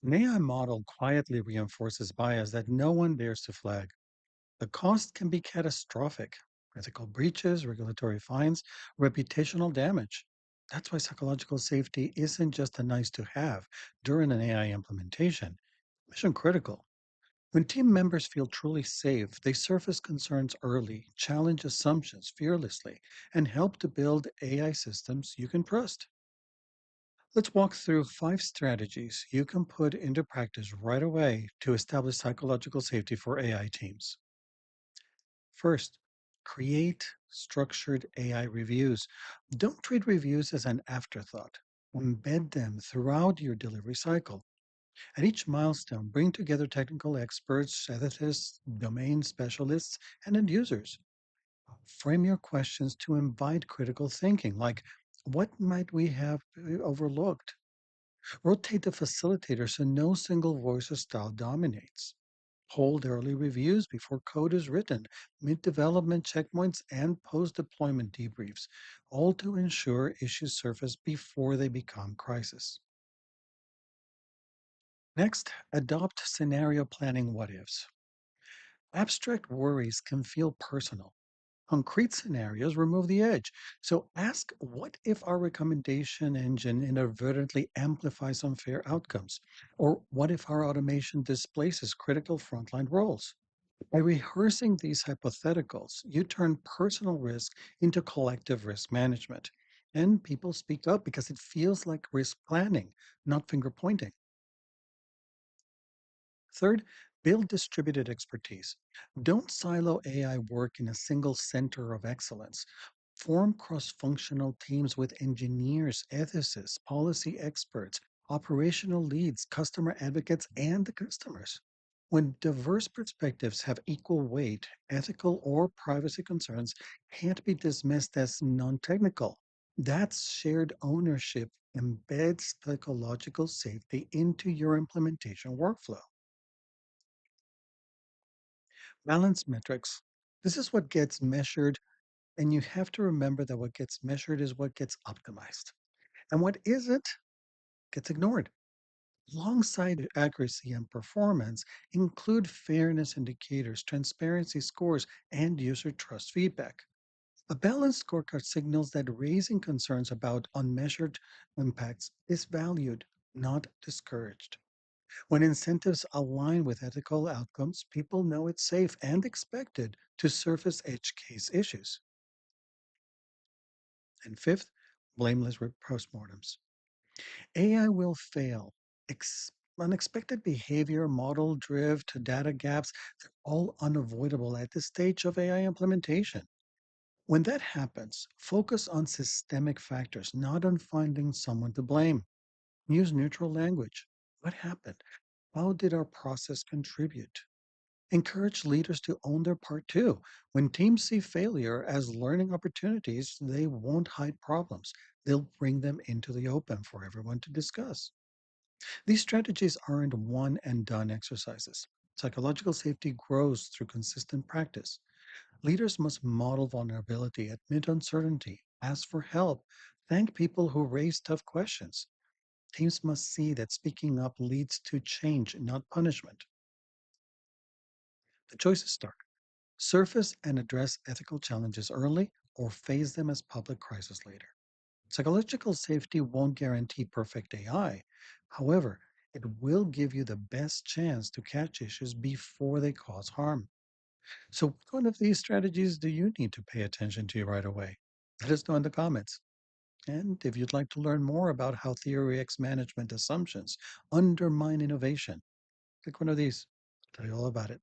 An AI model quietly reinforces bias that no one dares to flag. The cost can be catastrophic: ethical breaches, regulatory fines, reputational damage. That's why psychological safety isn't just a nice to have during an AI implementation, mission critical. When team members feel truly safe, they surface concerns early, challenge assumptions fearlessly, and help to build AI systems you can trust. Let's walk through 5 strategies you can put into practice right away to establish psychological safety for AI teams. First, create structured AI reviews. Don't treat reviews as an afterthought. Embed them throughout your delivery cycle. At each milestone, bring together technical experts, ethicists, domain specialists, and end users. Frame your questions to invite critical thinking, like, what might we have overlooked? Rotate the facilitator so no single voice or style dominates. Hold early reviews before code is written, mid development checkpoints, and post deployment debriefs, all to ensure issues surface before they become crisis. Next, adopt scenario planning what ifs. Abstract worries can feel personal. Concrete scenarios remove the edge. So ask, what if our recommendation engine inadvertently amplifies unfair outcomes? Or what if our automation displaces critical frontline roles? By rehearsing these hypotheticals, you turn personal risk into collective risk management. And people speak up because it feels like risk planning, not finger pointing. Third, build distributed expertise. Don't silo AI work in a single center of excellence. Form cross functional teams with engineers, ethicists, policy experts, operational leads, customer advocates, and the customers. When diverse perspectives have equal weight, ethical or privacy concerns can't be dismissed as non technical. That's shared ownership embeds psychological safety into your implementation workflow. Balance metrics. This is what gets measured, and you have to remember that what gets measured is what gets optimized. And what isn't gets ignored. Alongside accuracy and performance, include fairness indicators, transparency scores, and user trust feedback. A balanced scorecard signals that raising concerns about unmeasured impacts is valued, not discouraged. When incentives align with ethical outcomes, people know it's safe and expected to surface edge case issues. And fifth, blameless postmortems. AI will fail. Unexpected behavior, model drift, data gaps, they're all unavoidable at this stage of AI implementation. When that happens, focus on systemic factors, not on finding someone to blame. Use neutral language. What happened? How did our process contribute? Encourage leaders to own their part too. When teams see failure as learning opportunities, they won't hide problems. They'll bring them into the open for everyone to discuss. These strategies aren't one and done exercises. Psychological safety grows through consistent practice. Leaders must model vulnerability, admit uncertainty, ask for help, thank people who raise tough questions. Teams must see that speaking up leads to change, not punishment. The choice is stark: surface and address ethical challenges early or phase them as public crisis later. Psychological safety won't guarantee perfect AI. However, it will give you the best chance to catch issues before they cause harm. So, which one of these strategies do you need to pay attention to right away? Let us know in the comments. And if you'd like to learn more about how Theory X management assumptions undermine innovation, click one of these. I'll tell you all about it.